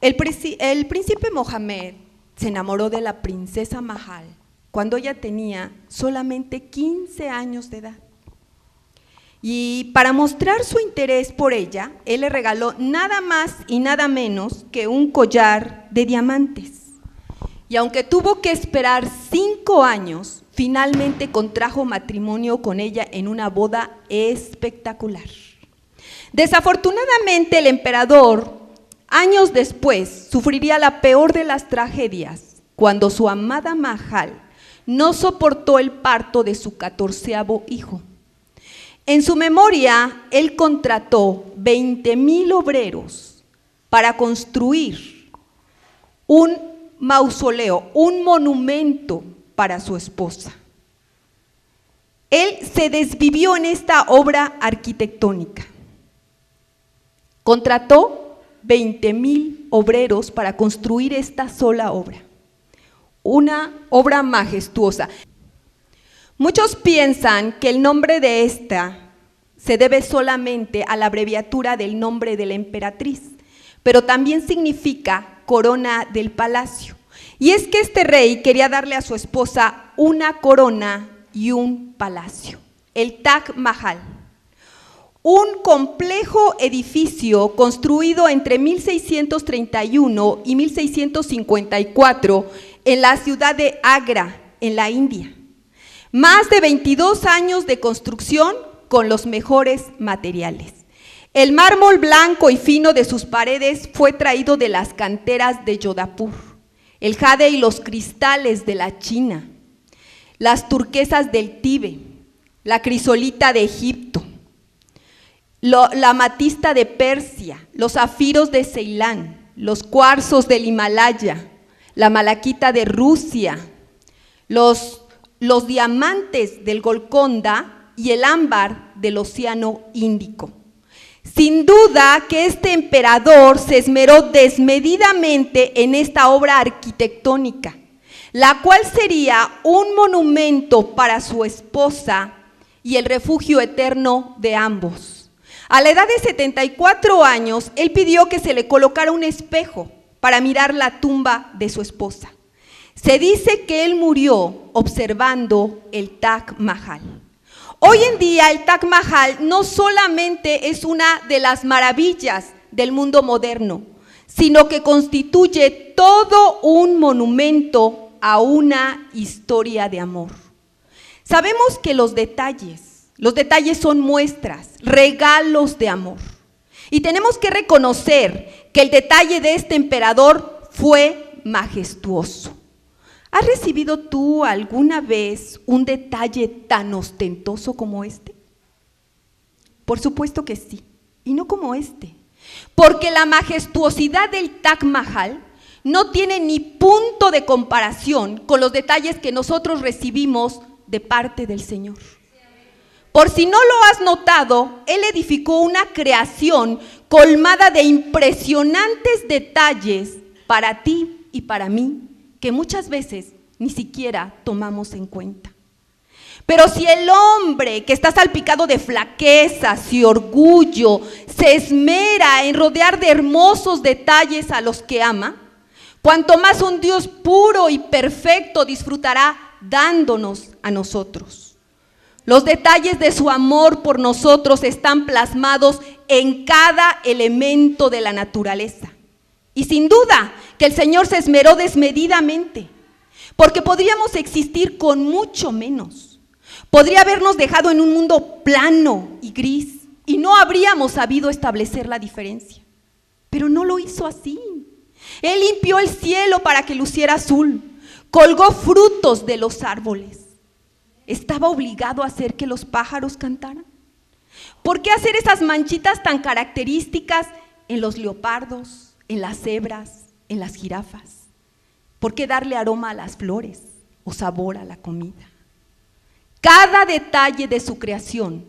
El príncipe Mohammed se enamoró de la princesa Mahal cuando ella tenía solamente 15 años de edad. Y para mostrar su interés por ella, él le regaló nada más y nada menos que un collar de diamantes. Y aunque tuvo que esperar 5 años, finalmente contrajo matrimonio con ella en una boda espectacular. Desafortunadamente, el emperador, años después, sufriría la peor de las tragedias cuando su amada Mahal no soportó el parto de su 14º hijo. En su memoria, él contrató 20,000 obreros para construir un mausoleo, un monumento para su esposa. Él se desvivió en esta obra arquitectónica. Contrató 20,000 obreros para construir esta sola obra, una obra majestuosa. Muchos piensan que el nombre de esta se debe solamente a la abreviatura del nombre de la emperatriz, pero también significa corona del palacio. Y es que este rey quería darle a su esposa una corona y un palacio, el Taj Mahal, un complejo edificio construido entre 1631 y 1654 en la ciudad de Agra, en la India. Más de 22 años de construcción con los mejores materiales. El mármol blanco y fino de sus paredes fue traído de las canteras de Jodhpur, el jade y los cristales de la China, las turquesas del Tíbet, la crisolita de Egipto, la amatista de Persia, los zafiros de Ceilán, los cuarzos del Himalaya, la malaquita de Rusia, los diamantes del Golconda y el ámbar del Océano Índico. Sin duda que este emperador se esmeró desmedidamente en esta obra arquitectónica, la cual sería un monumento para su esposa y el refugio eterno de ambos. A la edad de 74 años, él pidió que se le colocara un espejo para mirar la tumba de su esposa. Se dice que él murió observando el Taj Mahal. Hoy en día el Taj Mahal no solamente es una de las maravillas del mundo moderno, sino que constituye todo un monumento a una historia de amor. Sabemos que los detalles son muestras, regalos de amor. Y tenemos que reconocer que el detalle de este emperador fue majestuoso. ¿Has recibido tú alguna vez un detalle tan ostentoso como este? Por supuesto que sí, y no como este, porque la majestuosidad del Taj Mahal no tiene ni punto de comparación con los detalles que nosotros recibimos de parte del Señor. Por si no lo has notado, Él edificó una creación colmada de impresionantes detalles para ti y para mí, que muchas veces ni siquiera tomamos en cuenta. Pero si el hombre que está salpicado de flaquezas y orgullo se esmera en rodear de hermosos detalles a los que ama, cuanto más un Dios puro y perfecto disfrutará dándonos a nosotros. Los detalles de su amor por nosotros están plasmados en cada elemento de la naturaleza. Y sin duda que el Señor se esmeró desmedidamente, porque podríamos existir con mucho menos. Podría habernos dejado en un mundo plano y gris y no habríamos sabido establecer la diferencia. Pero no lo hizo así. Él limpió el cielo para que luciera azul, colgó frutos de los árboles. ¿Estaba obligado a hacer que los pájaros cantaran? ¿Por qué hacer esas manchitas tan características en los leopardos, en las cebras, en las jirafas? ¿Por qué darle aroma a las flores o sabor a la comida? Cada detalle de su creación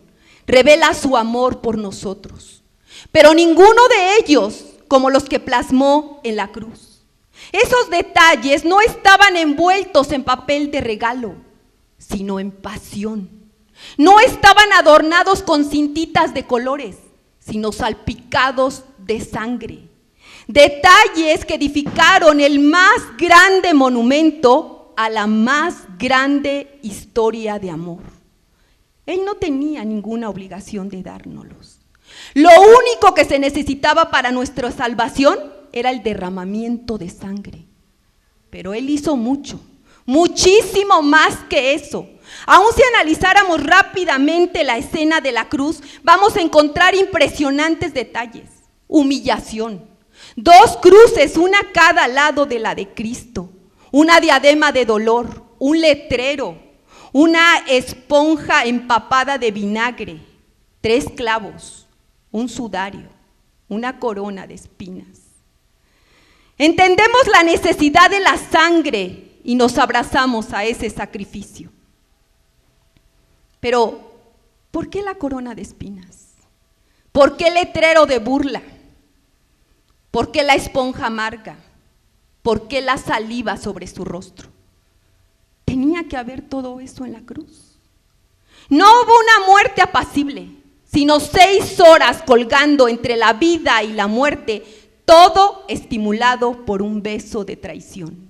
revela su amor por nosotros, pero ninguno de ellos como los que plasmó en la cruz. Esos detalles no estaban envueltos en papel de regalo, sino en pasión. No estaban adornados con cintitas de colores, sino salpicados de sangre. Detalles que edificaron el más grande monumento a la más grande historia de amor. Él no tenía ninguna obligación de dárnoslos. Lo único que se necesitaba para nuestra salvación era el derramamiento de sangre. Pero Él hizo mucho, muchísimo más que eso. Aún si analizáramos rápidamente la escena de la cruz, vamos a encontrar impresionantes detalles. Humillación, 2 cruces, una a cada lado de la de Cristo, una diadema de dolor, un letrero, una esponja empapada de vinagre, 3 clavos, un sudario, una corona de espinas. Entendemos la necesidad de la sangre y nos abrazamos a ese sacrificio. Pero, ¿por qué la corona de espinas? ¿Por qué el letrero de burla? ¿Por qué la esponja amarga? ¿Por qué la saliva sobre su rostro? Tenía que haber todo eso en la cruz. No hubo una muerte apacible, sino 6 horas colgando entre la vida y la muerte, todo estimulado por un beso de traición.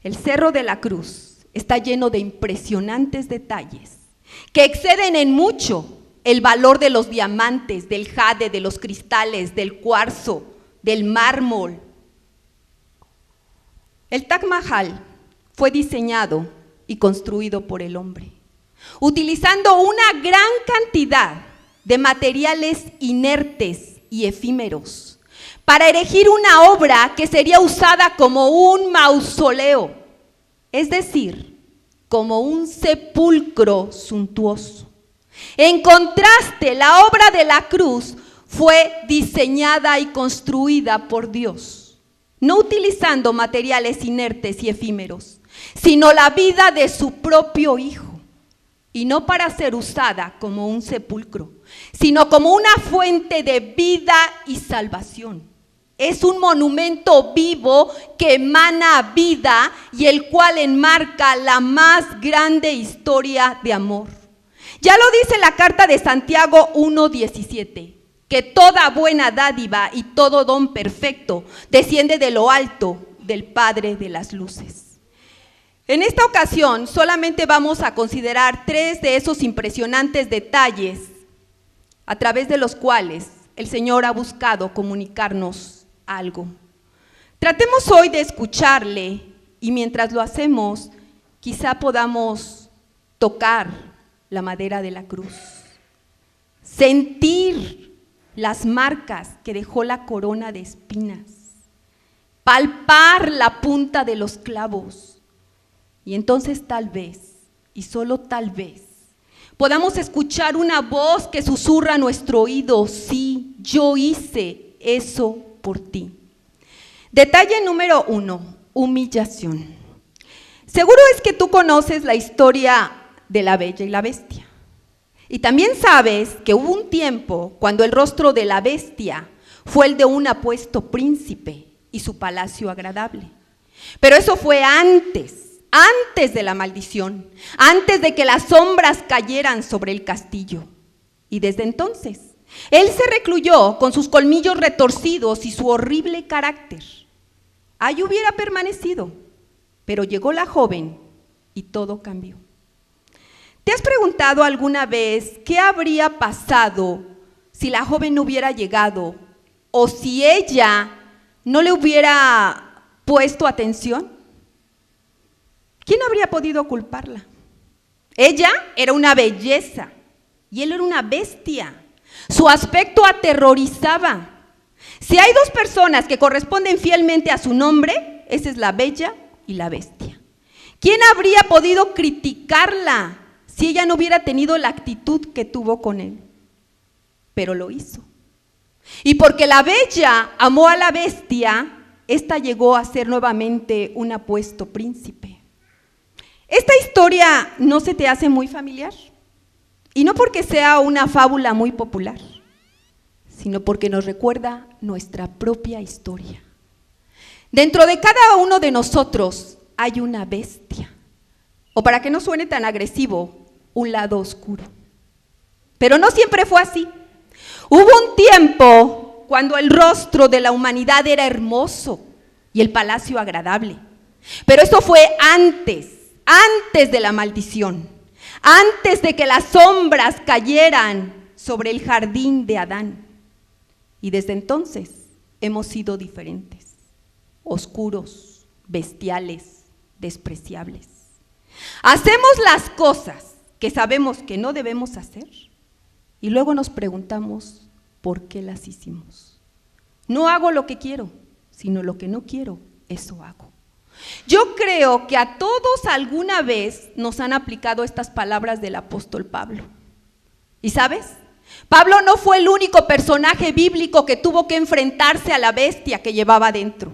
El Cerro de la Cruz está lleno de impresionantes detalles que exceden en mucho el valor de los diamantes, del jade, de los cristales, del cuarzo, del mármol. El Taj Mahal fue diseñado y construido por el hombre, utilizando una gran cantidad de materiales inertes y efímeros para erigir una obra que sería usada como un mausoleo, es decir, como un sepulcro suntuoso. En contraste, la obra de la cruz fue diseñada y construida por Dios, no utilizando materiales inertes y efímeros, sino la vida de su propio Hijo, y no para ser usada como un sepulcro, sino como una fuente de vida y salvación. Es un monumento vivo que emana vida y el cual enmarca la más grande historia de amor. Ya lo dice la carta de Santiago 1:17, que toda buena dádiva y todo don perfecto desciende de lo alto del Padre de las luces. En esta ocasión solamente vamos a considerar 3 de esos impresionantes detalles a través de los cuales el Señor ha buscado comunicarnos algo. Tratemos hoy de escucharle y mientras lo hacemos, quizá podamos tocar la madera de la cruz, sentir las marcas que dejó la corona de espinas, palpar la punta de los clavos y entonces tal vez, y solo tal vez, podamos escuchar una voz que susurra a nuestro oído: sí, yo hice eso por ti. Detalle número 1, humillación. Seguro es que tú conoces la historia de la Bella y la Bestia. Y también sabes que hubo un tiempo cuando el rostro de la bestia fue el de un apuesto príncipe y su palacio agradable. Pero eso fue antes de la maldición, antes de que las sombras cayeran sobre el castillo. Y desde entonces, él se recluyó con sus colmillos retorcidos y su horrible carácter. Ahí hubiera permanecido, pero llegó la joven y todo cambió. ¿Te has preguntado alguna vez qué habría pasado si la joven no hubiera llegado o si ella no le hubiera puesto atención? ¿Quién habría podido culparla? Ella era una belleza y él era una bestia. Su aspecto aterrorizaba. Si hay 2 personas que corresponden fielmente a su nombre, esa es la Bella y la Bestia. ¿Quién habría podido criticarla si ella no hubiera tenido la actitud que tuvo con él? Pero lo hizo. Y porque la Bella amó a la Bestia, ésta llegó a ser nuevamente un apuesto príncipe. ¿Esta historia no se te hace muy familiar? Y no porque sea una fábula muy popular, sino porque nos recuerda nuestra propia historia. Dentro de cada uno de nosotros hay una bestia, o para que no suene tan agresivo, un lado oscuro. Pero no siempre fue así. Hubo un tiempo cuando el rostro de la humanidad era hermoso y el palacio agradable. Pero eso fue antes de la maldición, antes de que las sombras cayeran sobre el jardín de Adán. Y desde entonces hemos sido diferentes, oscuros, bestiales, despreciables. Hacemos las cosas que sabemos que no debemos hacer y luego nos preguntamos por qué las hicimos. No hago lo que quiero, sino lo que no quiero, eso hago. Yo creo que a todos alguna vez nos han aplicado estas palabras del apóstol Pablo. ¿Y sabes? Pablo no fue el único personaje bíblico que tuvo que enfrentarse a la bestia que llevaba dentro.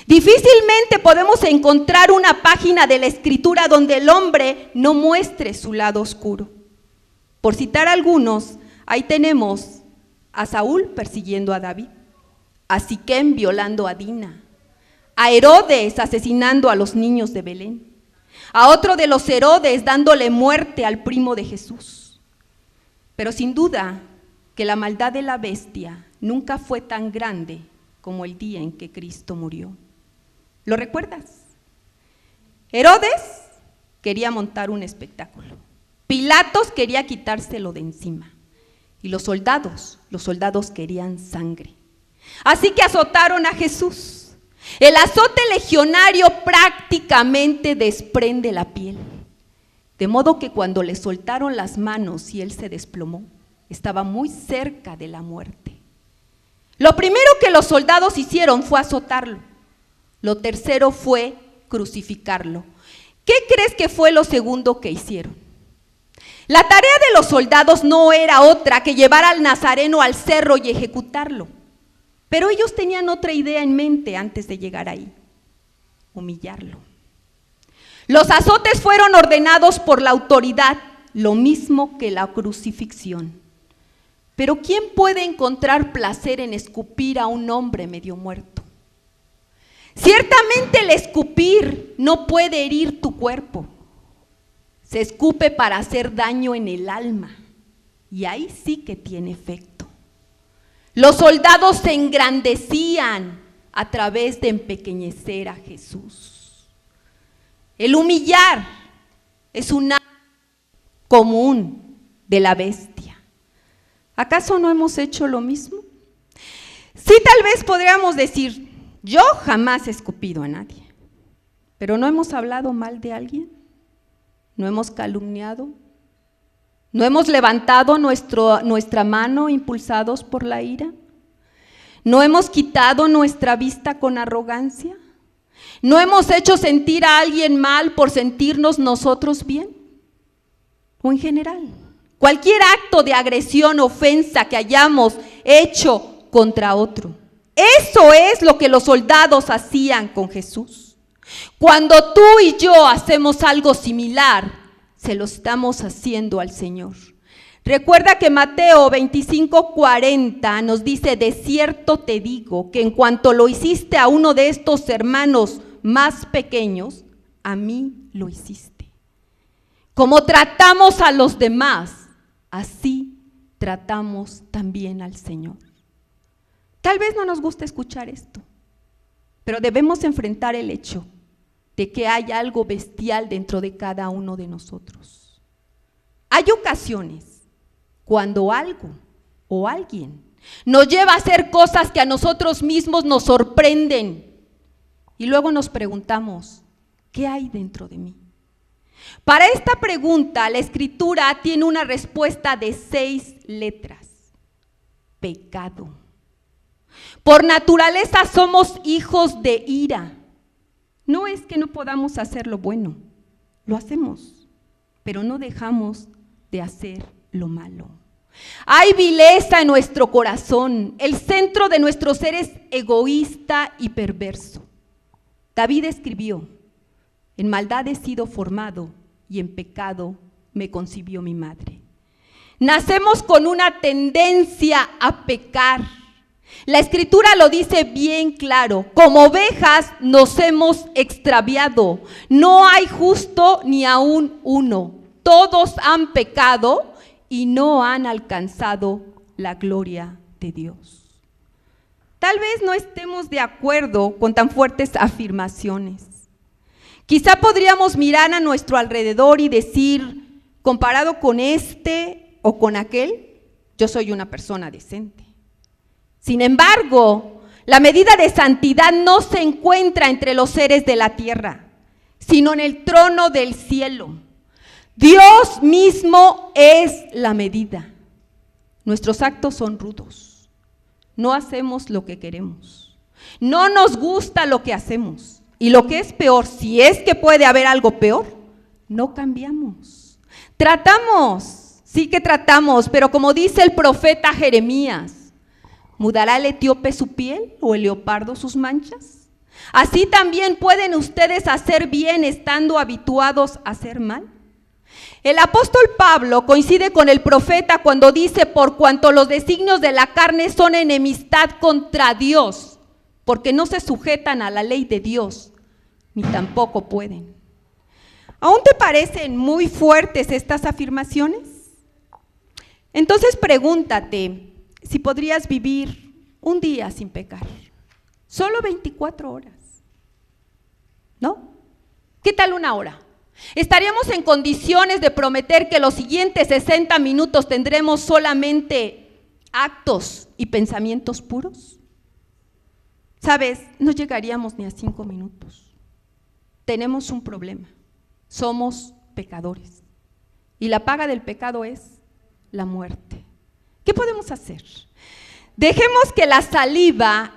Difícilmente podemos encontrar una página de la Escritura donde el hombre no muestre su lado oscuro. Por citar algunos, ahí tenemos a Saúl persiguiendo a David, a Siquem violando a Dina, a Herodes asesinando a los niños de Belén, a otro de los Herodes dándole muerte al primo de Jesús. Pero sin duda que la maldad de la bestia nunca fue tan grande como el día en que Cristo murió. ¿Lo recuerdas? Herodes quería montar un espectáculo. Pilatos quería quitárselo de encima. Y los soldados querían sangre. Así que azotaron a Jesús. El azote legionario prácticamente desprende la piel. De modo que cuando le soltaron las manos y él se desplomó, estaba muy cerca de la muerte. Lo primero que los soldados hicieron fue azotarlo. Lo tercero fue crucificarlo. ¿Qué crees que fue lo segundo que hicieron? La tarea de los soldados no era otra que llevar al nazareno al cerro y ejecutarlo. Pero ellos tenían otra idea en mente antes de llegar ahí: humillarlo. Los azotes fueron ordenados por la autoridad, lo mismo que la crucifixión. Pero ¿quién puede encontrar placer en escupir a un hombre medio muerto? Ciertamente el escupir no puede herir tu cuerpo. Se escupe para hacer daño en el alma, y ahí sí que tiene efecto. Los soldados se engrandecían a través de empequeñecer a Jesús. El humillar es un acto común de la bestia. ¿Acaso no hemos hecho lo mismo? Sí, tal vez podríamos decir: yo jamás he escupido a nadie, pero ¿no hemos hablado mal de alguien? ¿No hemos calumniado? ¿No hemos levantado nuestra mano impulsados por la ira? ¿No hemos quitado nuestra vista con arrogancia? ¿No hemos hecho sentir a alguien mal por sentirnos nosotros bien? O en general, cualquier acto de agresión, ofensa que hayamos hecho contra otro. Eso es lo que los soldados hacían con Jesús. Cuando tú y yo hacemos algo similar, se lo estamos haciendo al Señor. Recuerda que Mateo 25:40 nos dice: de cierto te digo que en cuanto lo hiciste a uno de estos hermanos más pequeños, a mí lo hiciste. Como tratamos a los demás, así tratamos también al Señor. Tal vez no nos guste escuchar esto, pero debemos enfrentar el hecho de que hay algo bestial dentro de cada uno de nosotros. Hay ocasiones cuando algo o alguien nos lleva a hacer cosas que a nosotros mismos nos sorprenden y luego nos preguntamos: ¿qué hay dentro de mí? Para esta pregunta, la Escritura tiene una respuesta de 6 letras: pecado. Por naturaleza somos hijos de ira. No es que no podamos hacer lo bueno, lo hacemos, pero no dejamos de hacer lo malo. Hay vileza en nuestro corazón, el centro de nuestro ser es egoísta y perverso. David escribió: en maldad he sido formado y en pecado me concibió mi madre. Nacemos con una tendencia a pecar. La Escritura lo dice bien claro: como ovejas nos hemos extraviado, no hay justo ni aún uno, todos han pecado y no han alcanzado la gloria de Dios. Tal vez no estemos de acuerdo con tan fuertes afirmaciones. Quizá podríamos mirar a nuestro alrededor y decir, comparado con este o con aquel, yo soy una persona decente. Sin embargo, la medida de santidad no se encuentra entre los seres de la tierra, sino en el trono del cielo. Dios mismo es la medida. Nuestros actos son rudos. No hacemos lo que queremos. No nos gusta lo que hacemos. Y lo que es peor, si es que puede haber algo peor, no cambiamos. Tratamos, sí que tratamos, pero como dice el profeta Jeremías, ¿mudará el etíope su piel o el leopardo sus manchas? Así también pueden ustedes hacer bien estando habituados a hacer mal. El apóstol Pablo coincide con el profeta cuando dice, por cuanto los designios de la carne son enemistad contra Dios, porque no se sujetan a la ley de Dios, ni tampoco pueden. ¿Aún te parecen muy fuertes estas afirmaciones? Entonces pregúntate si podrías vivir un día sin pecar, solo 24 horas, ¿no? ¿Qué tal una hora? ¿Estaríamos en condiciones de prometer que los siguientes 60 minutos tendremos solamente actos y pensamientos puros? ¿Sabes? No llegaríamos ni a 5 minutos. Tenemos un problema. Somos pecadores. Y la paga del pecado es la muerte. ¿Qué podemos hacer? Dejemos que la saliva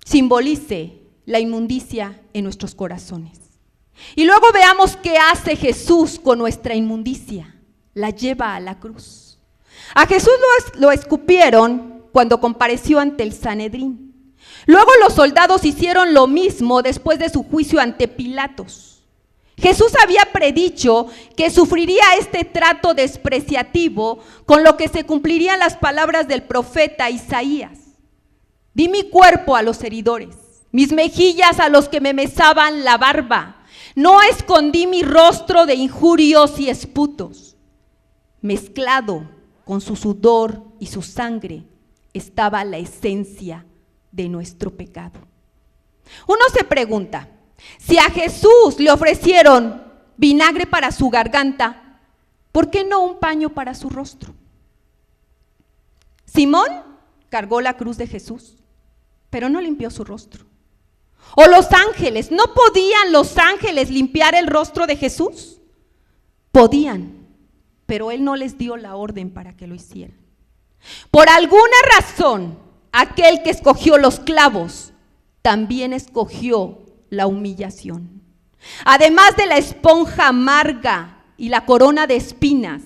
simbolice la inmundicia en nuestros corazones. Y luego veamos qué hace Jesús con nuestra inmundicia. La lleva a la cruz. A Jesús lo escupieron cuando compareció ante el Sanedrín. Luego los soldados hicieron lo mismo después de su juicio ante Pilatos. Jesús había predicho que sufriría este trato despreciativo, con lo que se cumplirían las palabras del profeta Isaías. Di mi cuerpo a los heridores, mis mejillas a los que me mesaban la barba. No escondí mi rostro de injurios y esputos. Mezclado con su sudor y su sangre estaba la esencia de nuestro pecado. Uno se pregunta, si a Jesús le ofrecieron vinagre para su garganta, ¿por qué no un paño para su rostro? Simón cargó la cruz de Jesús, pero no limpió su rostro. O los ángeles, ¿no podían los ángeles limpiar el rostro de Jesús? Podían, pero él no les dio la orden para que lo hicieran. Por alguna razón, aquel que escogió los clavos también escogió la humillación. Además de la esponja amarga y la corona de espinas,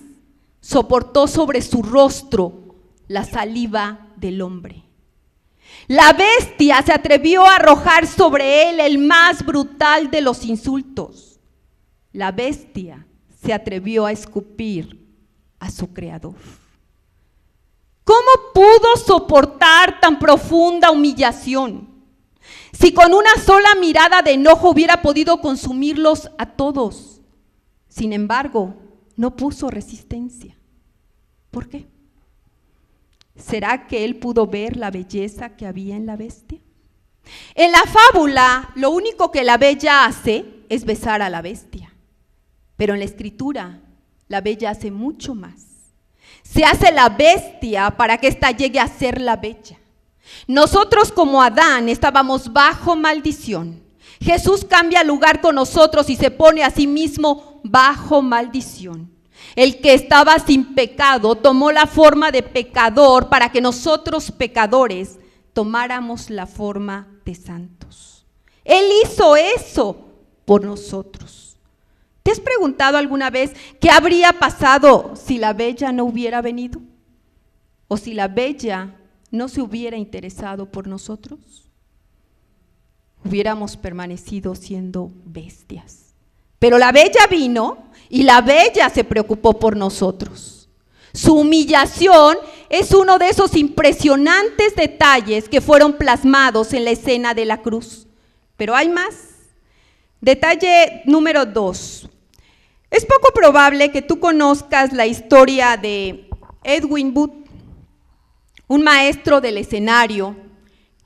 soportó sobre su rostro la saliva del hombre. La bestia se atrevió a arrojar sobre él el más brutal de los insultos. La bestia se atrevió a escupir a su creador. ¿Cómo pudo soportar tan profunda humillación? Si con una sola mirada de enojo hubiera podido consumirlos a todos. Sin embargo, no puso resistencia. ¿Por qué? ¿Será que él pudo ver la belleza que había en la bestia? En la fábula, lo único que la bella hace es besar a la bestia. Pero en la escritura, la bella hace mucho más. Se hace la bestia para que ésta llegue a ser la bella. Nosotros como Adán estábamos bajo maldición. Jesús cambia lugar con nosotros y se pone a sí mismo bajo maldición. El que estaba sin pecado tomó la forma de pecador para que nosotros pecadores tomáramos la forma de santos. Él hizo eso por nosotros. ¿Te has preguntado alguna vez qué habría pasado si la bella no hubiera venido? ¿O si la bella no se hubiera interesado por nosotros? Hubiéramos permanecido siendo bestias. Pero la bella vino y la bella se preocupó por nosotros. Su humillación es uno de esos impresionantes detalles que fueron plasmados en la escena de la cruz. Pero hay más. Detalle número 2. Es poco probable que tú conozcas la historia de Edwin Booth, un maestro del escenario,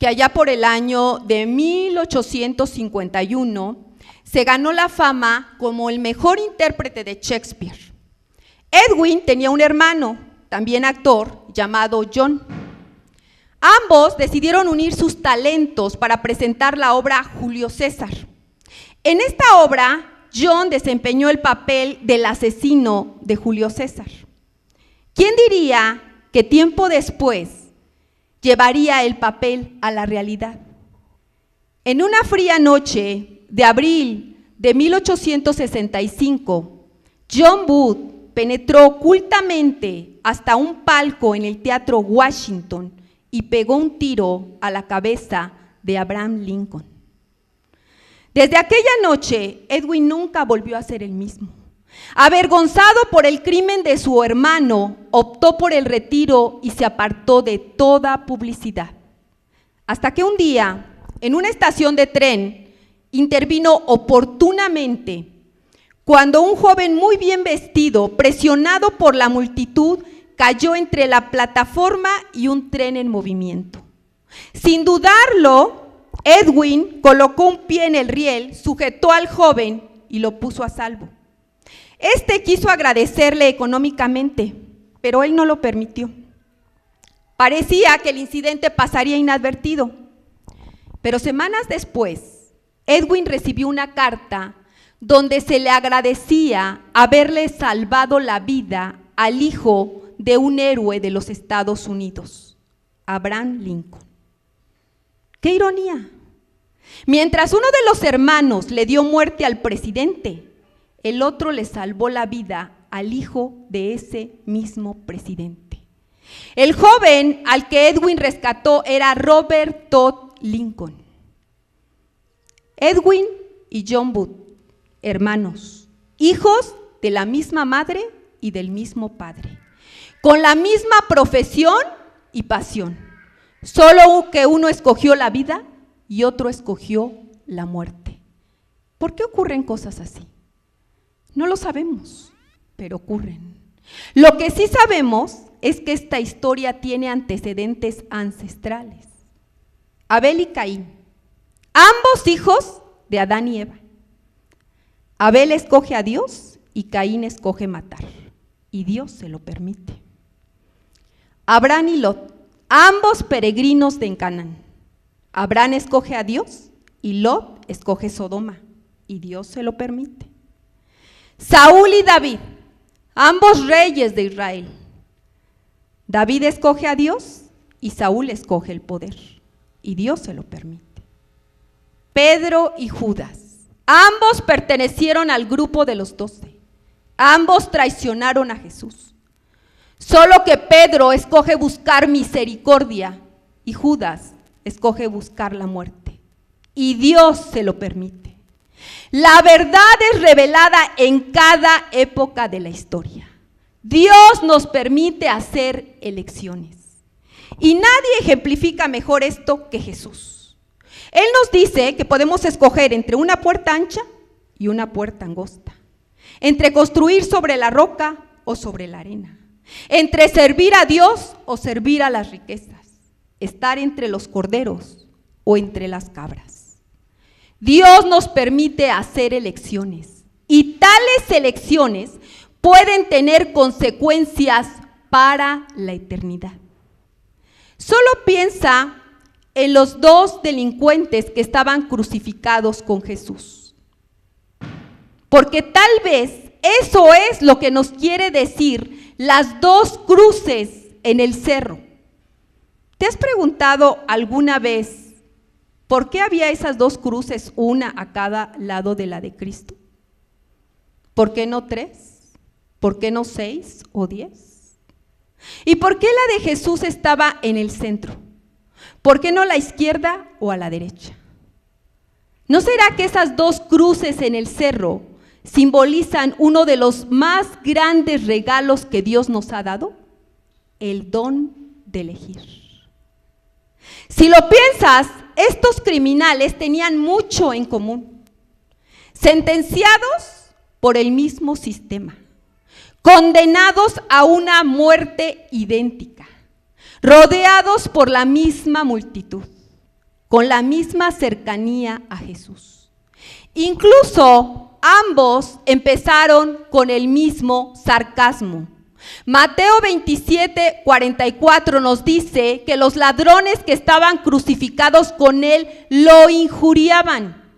que allá por el año de 1851 se ganó la fama como el mejor intérprete de Shakespeare. Edwin tenía un hermano, también actor, llamado John. Ambos decidieron unir sus talentos para presentar la obra Julio César. En esta obra, John desempeñó el papel del asesino de Julio César. ¿Quién diría que tiempo después llevaría el papel a la realidad? En una fría noche de abril de 1865, John Wood penetró ocultamente hasta un palco en el Teatro Washington y pegó un tiro a la cabeza de Abraham Lincoln. Desde aquella noche, Edwin nunca volvió a ser el mismo. Avergonzado por el crimen de su hermano, optó por el retiro y se apartó de toda publicidad. Hasta que un día, en una estación de tren, intervino oportunamente cuando un joven muy bien vestido, presionado por la multitud, cayó entre la plataforma y un tren en movimiento. Sin dudarlo, Edwin colocó un pie en el riel, sujetó al joven y lo puso a salvo. Este quiso agradecerle económicamente, pero él no lo permitió. Parecía que el incidente pasaría inadvertido, pero semanas después, Edwin recibió una carta donde se le agradecía haberle salvado la vida al hijo de un héroe de los Estados Unidos, Abraham Lincoln. ¡Qué ironía! Mientras uno de los hermanos le dio muerte al presidente, el otro le salvó la vida al hijo de ese mismo presidente. El joven al que Edwin rescató era Robert Todd Lincoln. Edwin y John Wood, hermanos, hijos de la misma madre y del mismo padre, con la misma profesión y pasión, solo que uno escogió la vida y otro escogió la muerte. ¿Por qué ocurren cosas así? No lo sabemos, pero ocurren. Lo que sí sabemos es que esta historia tiene antecedentes ancestrales. Abel y Caín, ambos hijos de Adán y Eva. Abel escoge a Dios y Caín escoge matar, y Dios se lo permite. Abraham y Lot, ambos peregrinos de Canaán. Abraham escoge a Dios y Lot escoge Sodoma, y Dios se lo permite. Saúl y David, ambos reyes de Israel. David escoge a Dios y Saúl escoge el poder, y Dios se lo permite. Pedro y Judas, ambos pertenecieron al grupo de los 12. Ambos traicionaron a Jesús. Solo que Pedro escoge buscar misericordia y Judas escoge buscar la muerte. Y Dios se lo permite. La verdad es revelada en cada época de la historia. Dios nos permite hacer elecciones. Y nadie ejemplifica mejor esto que Jesús. Él nos dice que podemos escoger entre una puerta ancha y una puerta angosta, entre construir sobre la roca o sobre la arena, entre servir a Dios o servir a las riquezas, estar entre los corderos o entre las cabras. Dios nos permite hacer elecciones y tales elecciones pueden tener consecuencias para la eternidad. Solo piensa en los 2 delincuentes que estaban crucificados con Jesús. Porque tal vez eso es lo que nos quiere decir las 2 cruces en el cerro. ¿Te has preguntado alguna vez por qué había esas 2 cruces, una a cada lado de la de Cristo? ¿Por qué no 3? ¿Por qué no 6 o 10? ¿Y por qué la de Jesús estaba en el centro? ¿Por qué no a la izquierda o a la derecha? ¿No será que esas 2 cruces en el cerro simbolizan uno de los más grandes regalos que Dios nos ha dado? El don de elegir. Si lo piensas, estos criminales tenían mucho en común. Sentenciados por el mismo sistema, condenados a una muerte idéntica, rodeados por la misma multitud. con la misma cercanía a Jesús. Incluso ambos empezaron con el mismo sarcasmo. Mateo 27:44 nos dice que los ladrones que estaban crucificados con él lo injuriaban.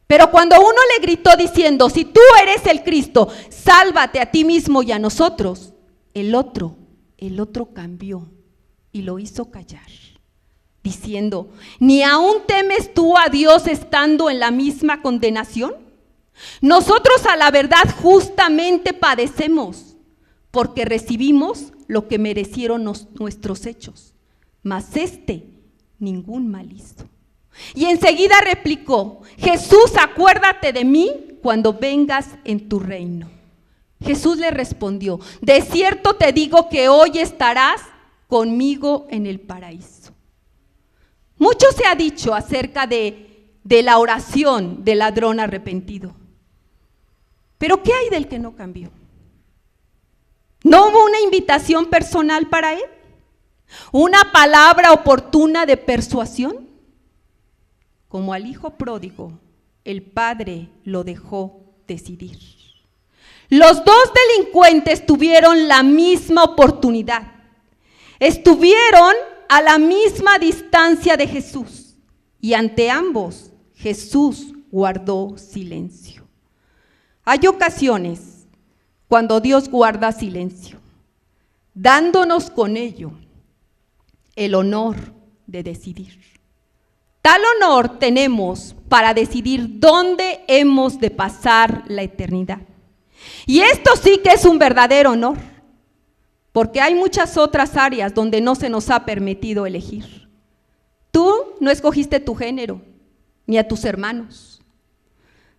Pero cuando uno le gritó diciendo, si tú eres el Cristo, sálvate a ti mismo y a nosotros, el otro cambió y lo hizo callar, diciendo, ¿ni aún temes tú a Dios estando en la misma condenación? Nosotros a la verdad justamente padecemos, porque recibimos lo que merecieron nuestros hechos, mas ningún mal hizo. Y enseguida replicó, Jesús, acuérdate de mí cuando vengas en tu reino. Jesús le respondió, de cierto te digo que hoy estarás conmigo en el paraíso. Mucho se ha dicho acerca de la oración del ladrón arrepentido. Pero ¿qué hay del que no cambió? ¿No hubo una invitación personal para él? ¿Una palabra oportuna de persuasión? Como al hijo pródigo, el padre lo dejó decidir. Los dos delincuentes tuvieron la misma oportunidad. Estuvieron a la misma distancia de Jesús y ante ambos Jesús guardó silencio. Hay ocasiones cuando Dios guarda silencio, dándonos con ello el honor de decidir. Tal honor tenemos para decidir dónde hemos de pasar la eternidad. Y esto sí que es un verdadero honor, porque hay muchas otras áreas donde no se nos ha permitido elegir. Tú no escogiste tu género, ni a tus hermanos.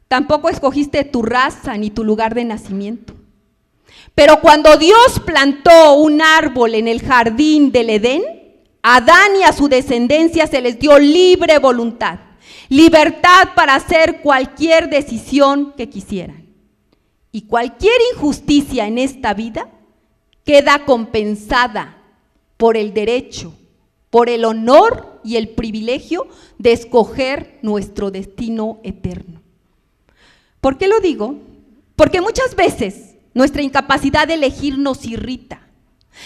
Tampoco escogiste tu raza ni tu lugar de nacimiento. Pero cuando Dios plantó un árbol en el jardín del Edén, a Adán y a su descendencia se les dio libre voluntad, libertad para hacer cualquier decisión que quisieran. Y cualquier injusticia en esta vida queda compensada por el derecho, por el honor y el privilegio de escoger nuestro destino eterno. ¿Por qué lo digo? Porque muchas veces nuestra incapacidad de elegir nos irrita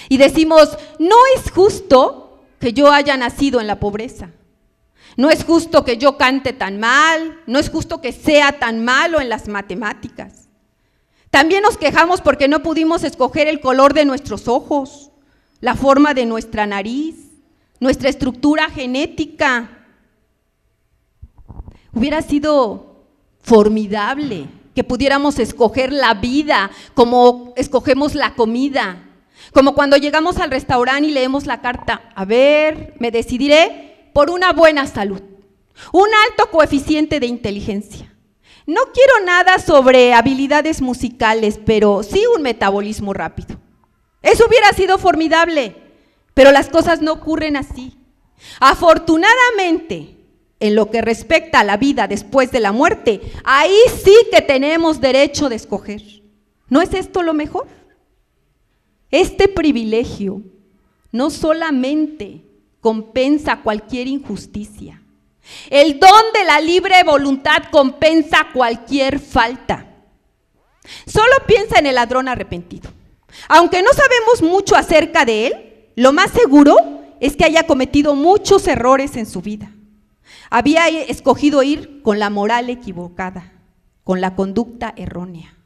y decimos, no es justo que yo haya nacido en la pobreza, no es justo que yo cante tan mal, no es justo que sea tan malo en las matemáticas. También nos quejamos porque no pudimos escoger el color de nuestros ojos, la forma de nuestra nariz, nuestra estructura genética. Hubiera sido formidable que pudiéramos escoger la vida como escogemos la comida, como cuando llegamos al restaurante y leemos la carta, a ver, me decidiré por una buena salud, un alto coeficiente de inteligencia. No quiero nada sobre habilidades musicales, pero sí un metabolismo rápido. Eso hubiera sido formidable, pero las cosas no ocurren así. Afortunadamente, en lo que respecta a la vida después de la muerte, ahí sí que tenemos derecho de escoger. ¿No es esto lo mejor? Este privilegio no solamente compensa cualquier injusticia, el don de la libre voluntad compensa cualquier falta. Solo piensa en el ladrón arrepentido. Aunque no sabemos mucho acerca de él, lo más seguro es que haya cometido muchos errores en su vida. Había escogido ir con la moral equivocada, con la conducta errónea.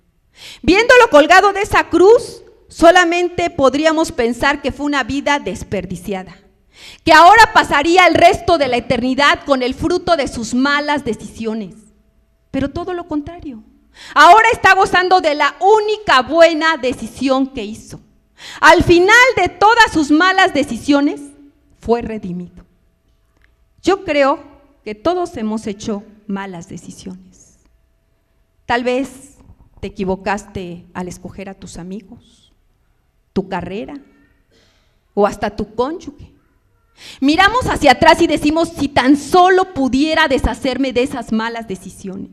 Viéndolo colgado de esa cruz, solamente podríamos pensar que fue una vida desperdiciada, que ahora pasaría el resto de la eternidad con el fruto de sus malas decisiones. Pero todo lo contrario, ahora está gozando de la única buena decisión que hizo. Al final de todas sus malas decisiones, fue redimido. Yo creo que todos hemos hecho malas decisiones. Tal vez te equivocaste al escoger a tus amigos, tu carrera o hasta tu cónyuge. Miramos hacia atrás y decimos, si tan solo pudiera deshacerme de esas malas decisiones.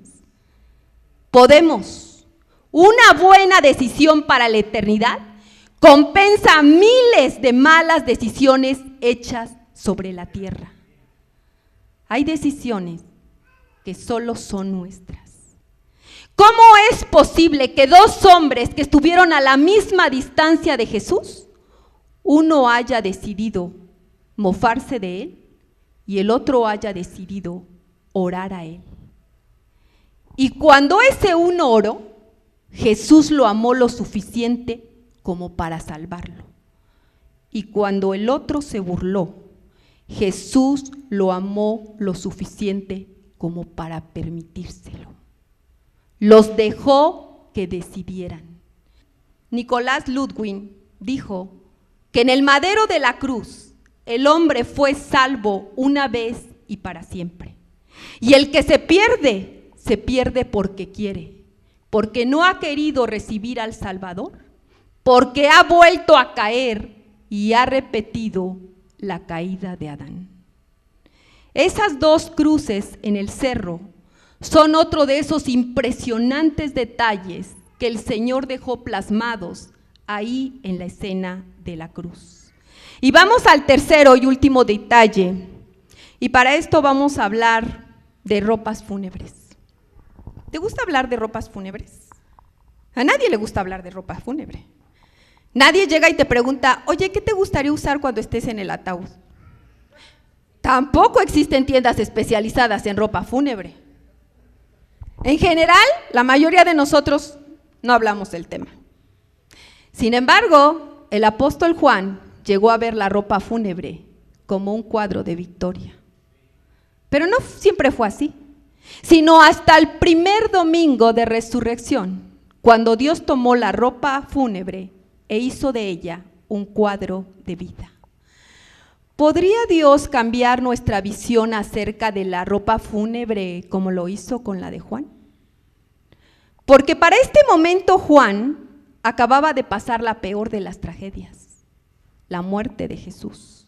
Podemos. Una buena decisión para la eternidad compensa miles de malas decisiones hechas sobre la tierra. Hay decisiones que solo son nuestras. ¿Cómo es posible que dos hombres que estuvieron a la misma distancia de Jesús, uno haya decidido mofarse de él y el otro haya decidido orar a él? Y cuando ese uno oró, Jesús lo amó lo suficiente como para salvarlo. Y cuando el otro se burló, Jesús lo amó lo suficiente como para permitírselo. Los dejó que decidieran. Nicolás Ludwig dijo que en el madero de la cruz el hombre fue salvo una vez y para siempre. Y el que se pierde porque quiere, porque no ha querido recibir al Salvador, porque ha vuelto a caer y ha repetido la caída de Adán. Esas dos cruces en el cerro son otro de esos impresionantes detalles que el Señor dejó plasmados ahí en la escena de la cruz. Y vamos al tercero y último detalle, y para esto vamos a hablar de ropas fúnebres. ¿Te gusta hablar de ropas fúnebres? A nadie le gusta hablar de ropa fúnebre. Nadie llega y te pregunta, oye, ¿qué te gustaría usar cuando estés en el ataúd? Tampoco existen tiendas especializadas en ropa fúnebre. En general, la mayoría de nosotros no hablamos del tema. Sin embargo, el apóstol Juan llegó a ver la ropa fúnebre como un cuadro de victoria. Pero no siempre fue así, sino hasta el primer domingo de resurrección, cuando Dios tomó la ropa fúnebre e hizo de ella un cuadro de vida. ¿Podría Dios cambiar nuestra visión acerca de la ropa fúnebre como lo hizo con la de Juan? Porque para este momento Juan acababa de pasar la peor de las tragedias, la muerte de Jesús.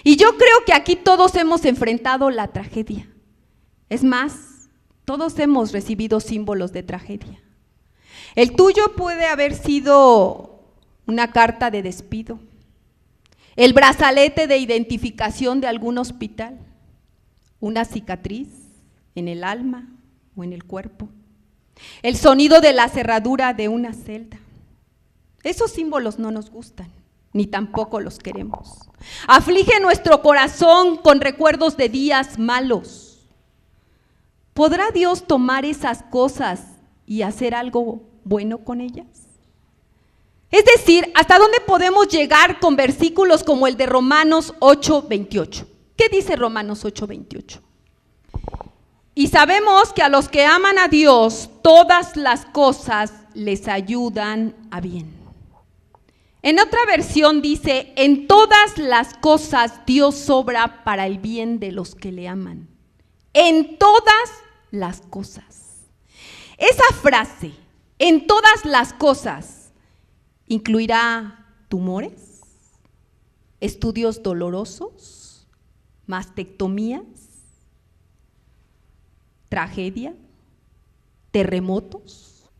Y yo creo que aquí todos hemos enfrentado la tragedia. Es más, todos hemos recibido símbolos de tragedia. El tuyo puede haber sido una carta de despido, el brazalete de identificación de algún hospital, una cicatriz en el alma o en el cuerpo, el sonido de la cerradura de una celda. Esos símbolos no nos gustan, ni tampoco los queremos. Aflige nuestro corazón con recuerdos de días malos. ¿Podrá Dios tomar esas cosas y hacer algo bueno con ellas? Es decir, ¿hasta dónde podemos llegar con versículos como el de Romanos 8:28? ¿Qué dice Romanos 8:28? Y sabemos que a los que aman a Dios, todas las cosas les ayudan a bien. En otra versión dice, en todas las cosas Dios obra para el bien de los que le aman. En todas las cosas. Esa frase, en todas las cosas, ¿incluirá tumores, estudios dolorosos, mastectomías, tragedia, terremotos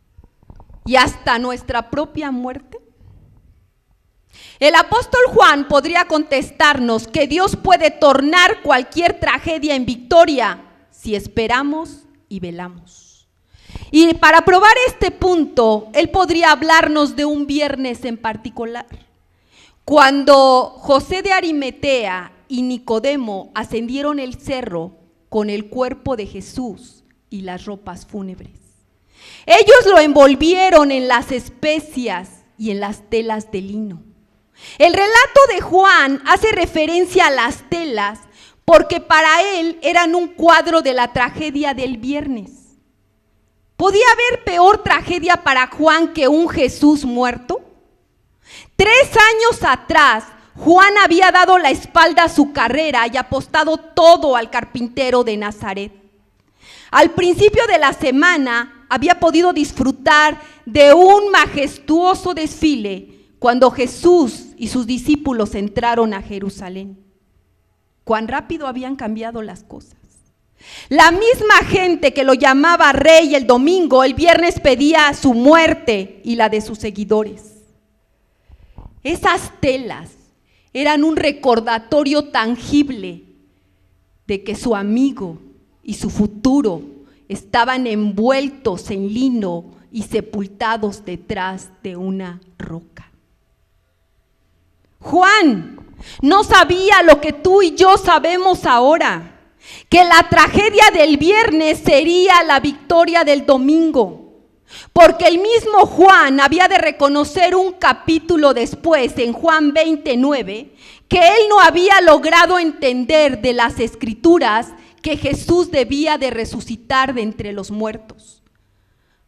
y hasta nuestra propia muerte? El apóstol Juan podría contestarnos que Dios puede tornar cualquier tragedia en victoria si esperamos y velamos. Y para probar este punto, él podría hablarnos de un viernes en particular, cuando José de Arimatea y Nicodemo ascendieron el cerro con el cuerpo de Jesús y las ropas fúnebres. Ellos lo envolvieron en las especias y en las telas de lino. El relato de Juan hace referencia a las telas porque para él eran un cuadro de la tragedia del viernes. ¿Podía haber peor tragedia para Juan que un Jesús muerto? 3 años atrás, Juan había dado la espalda a su carrera y apostado todo al carpintero de Nazaret. Al principio de la semana había podido disfrutar de un majestuoso desfile cuando Jesús y sus discípulos entraron a Jerusalén. Cuán rápido habían cambiado las cosas. La misma gente que lo llamaba rey el domingo, el viernes pedía su muerte y la de sus seguidores. Esas telas eran un recordatorio tangible de que su amigo y su futuro estaban envueltos en lino y sepultados detrás de una roca. Juan no sabía lo que tú y yo sabemos ahora, que la tragedia del viernes sería la victoria del domingo, porque el mismo Juan había de reconocer un capítulo después, en Juan 29, que él no había logrado entender de las Escrituras que Jesús debía de resucitar de entre los muertos.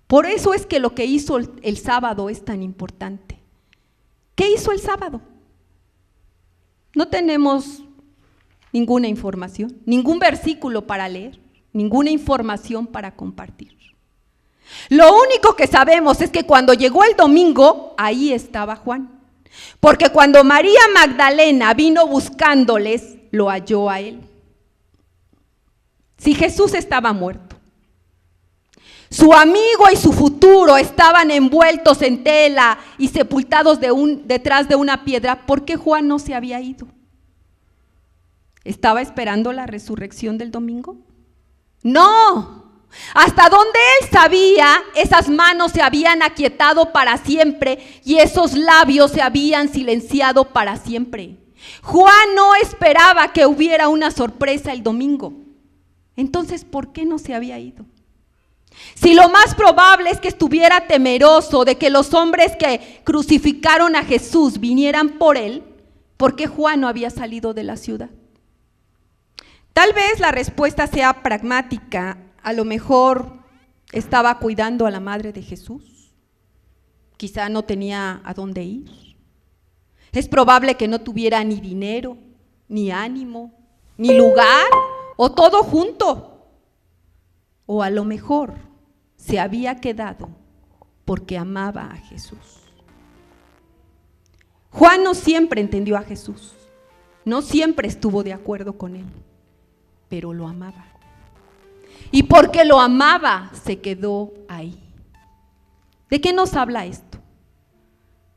Por eso es que lo que hizo el sábado es tan importante. ¿Qué hizo el sábado? No tenemos ninguna información, ningún versículo para leer, ninguna información para compartir. Lo único que sabemos es que cuando llegó el domingo, ahí estaba Juan. Porque cuando María Magdalena vino buscándoles, lo halló a él. Si Jesús estaba muerto, su amigo y su futuro estaban envueltos en tela y sepultados detrás de una piedra, ¿por qué Juan no se había ido? ¿Estaba esperando la resurrección del domingo? No. Hasta donde él sabía, esas manos se habían aquietado para siempre y esos labios se habían silenciado para siempre. Juan no esperaba que hubiera una sorpresa el domingo. Entonces, ¿por qué no se había ido? Si lo más probable es que estuviera temeroso de que los hombres que crucificaron a Jesús vinieran por él, ¿por qué Juan no había salido de la ciudad? Tal vez la respuesta sea pragmática. A lo mejor estaba cuidando a la madre de Jesús. Quizá no tenía a dónde ir. Es probable que no tuviera ni dinero, ni ánimo, ni lugar, o todo junto. O a lo mejor se había quedado porque amaba a Jesús. Juan no siempre entendió a Jesús, no siempre estuvo de acuerdo con él, pero lo amaba. Y porque lo amaba, se quedó ahí. ¿De qué nos habla esto?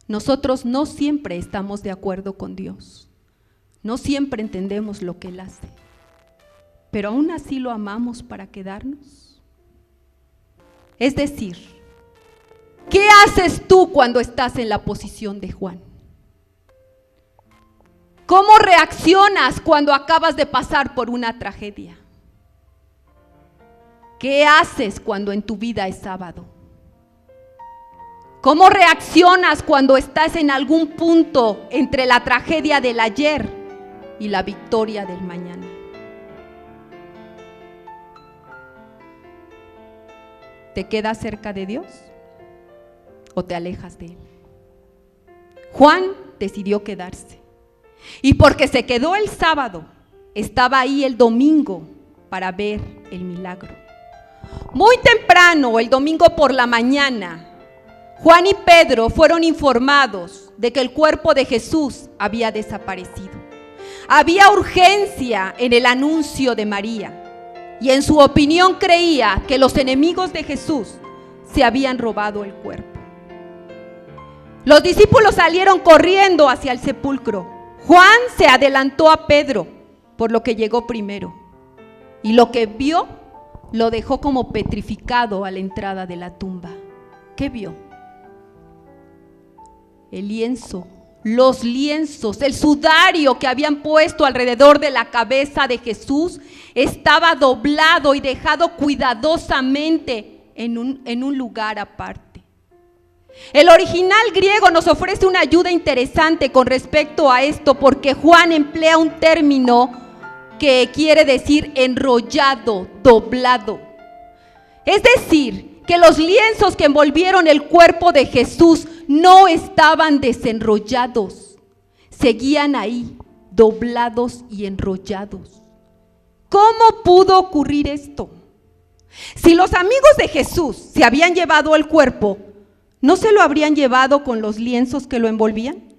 Nosotros no siempre estamos de acuerdo con Dios, no siempre entendemos lo que Él hace, pero aún así lo amamos para quedarnos. Es decir, ¿qué haces tú cuando estás en la posición de Juan? ¿Cómo reaccionas cuando acabas de pasar por una tragedia? ¿Qué haces cuando en tu vida es sábado? ¿Cómo reaccionas cuando estás en algún punto entre la tragedia del ayer y la victoria del mañana? ¿Te quedas cerca de Dios o te alejas de Él? Juan decidió quedarse. Y porque se quedó el sábado, estaba ahí el domingo para ver el milagro. Muy temprano, el domingo por la mañana, Juan y Pedro fueron informados de que el cuerpo de Jesús había desaparecido. Había urgencia en el anuncio de María y en su opinión creía que los enemigos de Jesús se habían robado el cuerpo. Los discípulos salieron corriendo hacia el sepulcro. Juan se adelantó a Pedro, por lo que llegó primero, y lo que vio lo dejó como petrificado a la entrada de la tumba. ¿Qué vio? El lienzo, los lienzos, el sudario que habían puesto alrededor de la cabeza de Jesús estaba doblado y dejado cuidadosamente en un lugar aparte. El original griego nos ofrece una ayuda interesante con respecto a esto, porque Juan emplea un término que quiere decir enrollado, doblado. Es decir, que los lienzos que envolvieron el cuerpo de Jesús no estaban desenrollados, seguían ahí, doblados y enrollados. ¿Cómo pudo ocurrir esto? Si los amigos de Jesús se habían llevado el cuerpo, ¿no se lo habrían llevado con los lienzos que lo envolvían?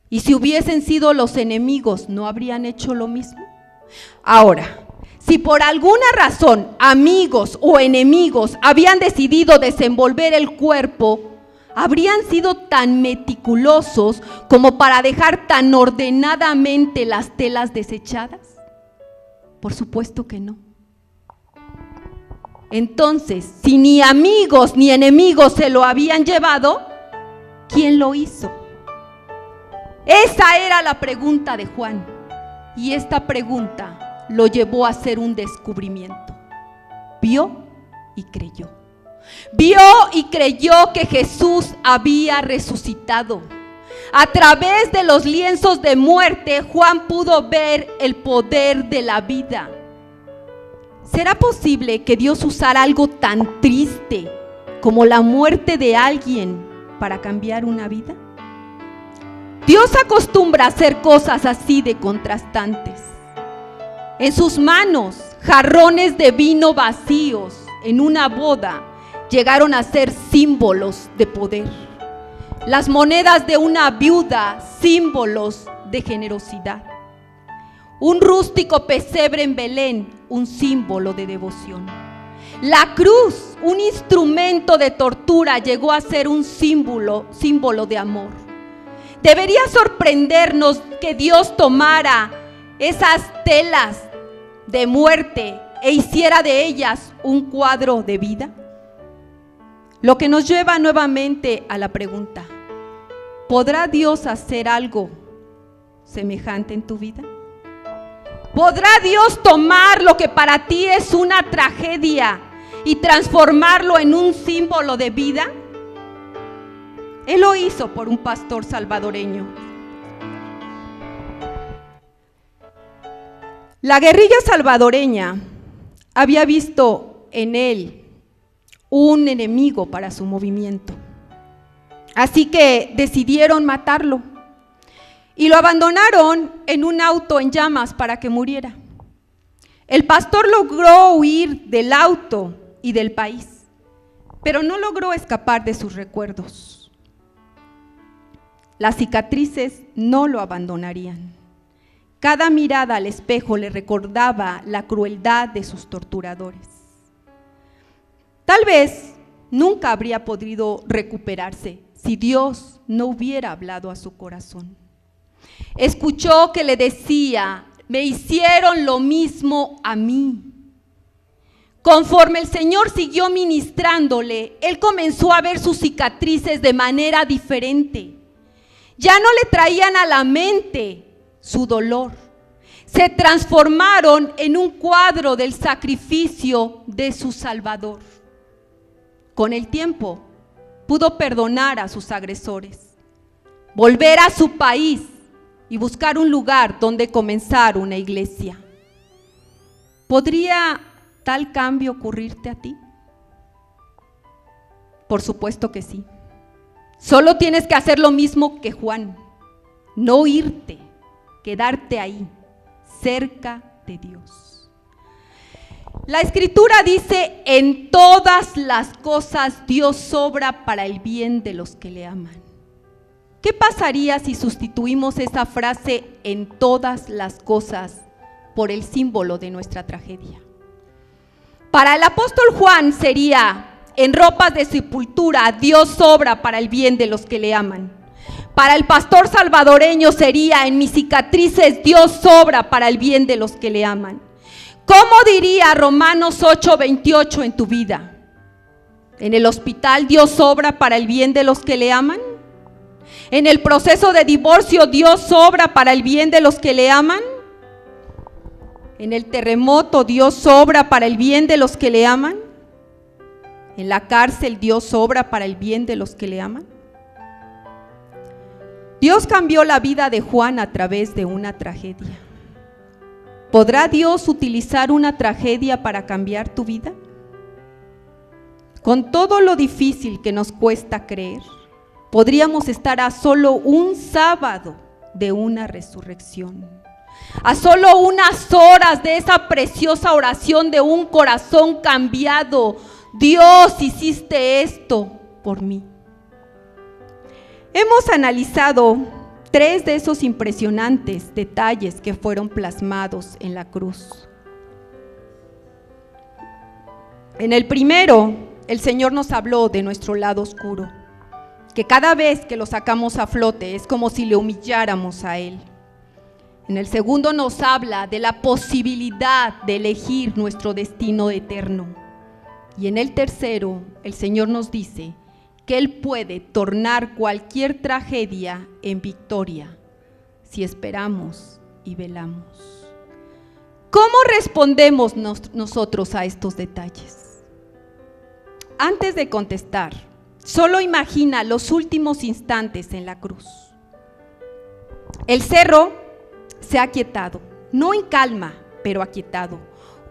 Y si hubiesen sido los enemigos, ¿no habrían hecho lo mismo? Ahora, si por alguna razón amigos o enemigos habían decidido desenvolver el cuerpo, ¿habrían sido tan meticulosos como para dejar tan ordenadamente las telas desechadas? Por supuesto que no. Entonces, si ni amigos ni enemigos se lo habían llevado, ¿quién lo hizo? Esa era la pregunta de Juan, y esta pregunta lo llevó a hacer un descubrimiento. Vio y creyó. Vio y creyó que Jesús había resucitado. A través de los lienzos de muerte, Juan pudo ver el poder de la vida. ¿Será posible que Dios usara algo tan triste como la muerte de alguien para cambiar una vida? Dios acostumbra a hacer cosas así de contrastantes. En sus manos, jarrones de vino vacíos en una boda llegaron a ser símbolos de poder. Las monedas de una viuda, símbolos de generosidad. Un rústico pesebre en Belén, un símbolo de devoción. La cruz, un instrumento de tortura, llegó a ser un símbolo de amor. Debería sorprendernos que Dios tomara esas telas de muerte e hiciera de ellas un cuadro de vida. Lo que nos lleva nuevamente a la pregunta: ¿podrá Dios hacer algo semejante en tu vida? ¿Podrá Dios tomar lo que para ti es una tragedia y transformarlo en un símbolo de vida? Él lo hizo por un pastor salvadoreño. La guerrilla salvadoreña había visto en él un enemigo para su movimiento. Así que decidieron matarlo y lo abandonaron en un auto en llamas para que muriera. El pastor logró huir del auto y del país, pero no logró escapar de sus recuerdos. Las cicatrices no lo abandonarían. Cada mirada al espejo le recordaba la crueldad de sus torturadores. Tal vez nunca habría podido recuperarse si Dios no hubiera hablado a su corazón. Escuchó que le decía: me hicieron lo mismo a mí. Conforme el Señor siguió ministrándole, él comenzó a ver sus cicatrices de manera diferente. Ya no le traían a la mente su dolor. Se transformaron en un cuadro del sacrificio de su Salvador. Con el tiempo, pudo perdonar a sus agresores, volver a su país y buscar un lugar donde comenzar una iglesia. ¿Podría tal cambio ocurrirte a ti? Por supuesto que sí. Solo tienes que hacer lo mismo que Juan, no irte, quedarte ahí, cerca de Dios. La Escritura dice: en todas las cosas Dios obra para el bien de los que le aman. ¿Qué pasaría si sustituimos esa frase "en todas las cosas" por el símbolo de nuestra tragedia? Para el apóstol Juan sería: en ropas de sepultura Dios obra para el bien de los que le aman. Para el pastor salvadoreño sería: en mis cicatrices Dios obra para el bien de los que le aman. ¿Cómo diría Romanos 8:28 en tu vida? ¿En el hospital Dios obra para el bien de los que le aman? ¿En el proceso de divorcio Dios obra para el bien de los que le aman? ¿En el terremoto Dios obra para el bien de los que le aman? ¿En la cárcel Dios obra para el bien de los que le aman? Dios cambió la vida de Juan a través de una tragedia. ¿Podrá Dios utilizar una tragedia para cambiar tu vida? Con todo lo difícil que nos cuesta creer, podríamos estar a solo un sábado de una resurrección, a solo unas horas de esa preciosa oración de un corazón cambiado. Dios, hiciste esto por mí. Hemos analizado 3 de esos impresionantes detalles que fueron plasmados en la cruz. En el primero, el Señor nos habló de nuestro lado oscuro, que cada vez que lo sacamos a flote es como si le humilláramos a Él. En el segundo nos habla de la posibilidad de elegir nuestro destino eterno. Y en el tercero, el Señor nos dice que Él puede tornar cualquier tragedia en victoria si esperamos y velamos. ¿Cómo respondemos nosotros a estos detalles? Antes de contestar, solo imagina los últimos instantes en la cruz. El cerro se ha aquietado, no en calma, pero aquietado.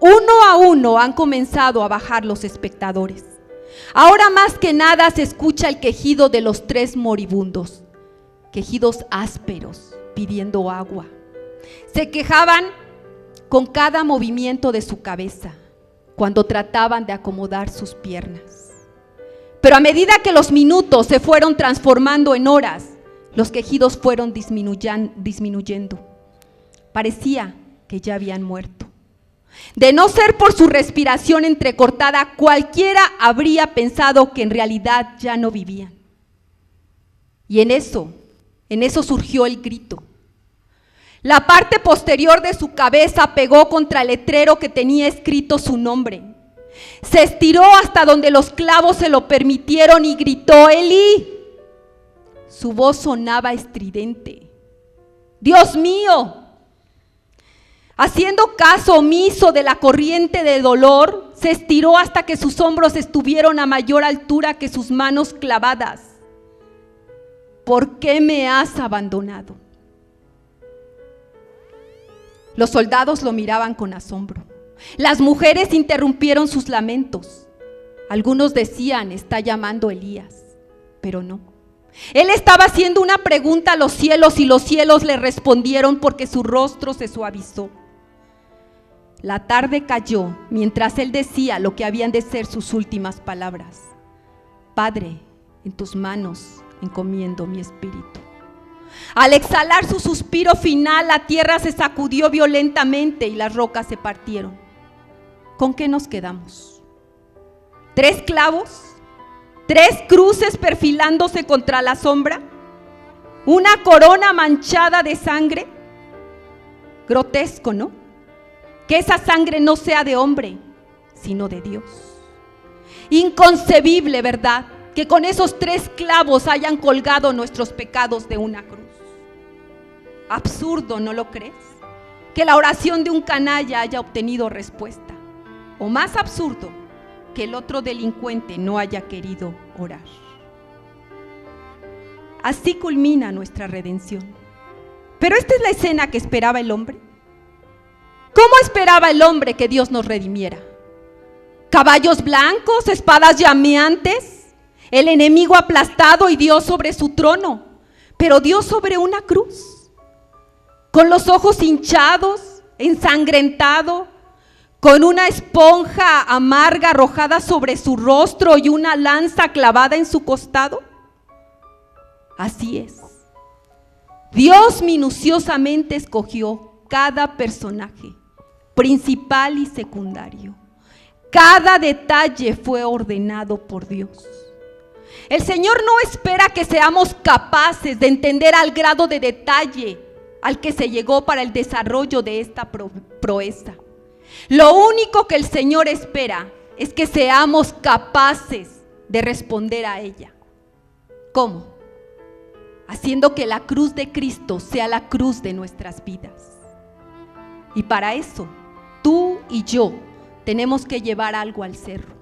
Uno a uno han comenzado a bajar los espectadores. Ahora más que nada se escucha el quejido de los 3 moribundos, quejidos ásperos, pidiendo agua. Se quejaban con cada movimiento de su cabeza, cuando trataban de acomodar sus piernas. Pero a medida que los minutos se fueron transformando en horas, los quejidos fueron disminuyendo. Parecía que ya habían muerto. De no ser por su respiración entrecortada, cualquiera habría pensado que en realidad ya no vivían. Y en eso surgió el grito. La parte posterior de su cabeza pegó contra el letrero que tenía escrito su nombre. Se estiró hasta donde los clavos se lo permitieron y gritó: Elí. Su voz sonaba estridente: Dios mío. Haciendo caso omiso de la corriente de dolor, se estiró hasta que sus hombros estuvieron a mayor altura que sus manos clavadas. ¿Por qué me has abandonado? Los soldados lo miraban con asombro. Las mujeres interrumpieron sus lamentos. Algunos decían: está llamando Elías, pero no. Él estaba haciendo una pregunta a los cielos y los cielos le respondieron porque su rostro se suavizó. La tarde cayó mientras él decía lo que habían de ser sus últimas palabras: Padre, en tus manos encomiendo mi espíritu. Al exhalar su suspiro final, la tierra se sacudió violentamente y las rocas se partieron. ¿Con qué nos quedamos? ¿3 clavos? ¿3 cruces perfilándose contra la sombra? ¿Una corona manchada de sangre? Grotesco, ¿no? Que esa sangre no sea de hombre, sino de Dios. Inconcebible, ¿verdad? Que con esos 3 clavos hayan colgado nuestros pecados de una cruz. Absurdo, ¿no lo crees? Que la oración de un canalla haya obtenido respuesta. O más absurdo, que el otro delincuente no haya querido orar. Así culmina nuestra redención. Pero esta es la escena que esperaba el hombre. ¿Cómo esperaba el hombre que Dios nos redimiera? ¿Caballos blancos, espadas llameantes, el enemigo aplastado y Dios sobre su trono? Pero Dios sobre una cruz, con los ojos hinchados, ensangrentado, con una esponja amarga arrojada sobre su rostro y una lanza clavada en su costado. Así es. Dios minuciosamente escogió cada personaje, principal y secundario. Cada detalle fue ordenado por Dios. El Señor no espera que seamos capaces de entender al grado de detalle al que se llegó para el desarrollo de esta proeza. Lo único que el Señor espera es que seamos capaces de responder a ella. ¿Cómo? Haciendo que la cruz de Cristo sea la cruz de nuestras vidas. Y para eso, tú y yo tenemos que llevar algo al cerro.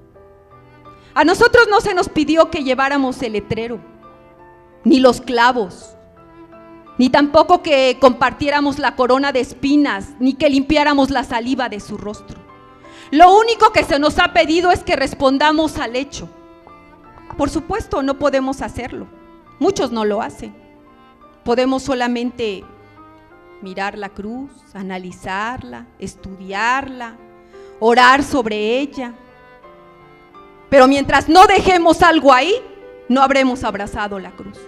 A nosotros no se nos pidió que lleváramos el letrero, ni los clavos, ni tampoco que compartiéramos la corona de espinas, ni que limpiáramos la saliva de su rostro. Lo único que se nos ha pedido es que respondamos al hecho. Por supuesto, no podemos hacerlo. Muchos no lo hacen. Podemos solamente mirar la cruz, analizarla, estudiarla, orar sobre ella. Pero mientras no dejemos algo ahí, no habremos abrazado la cruz.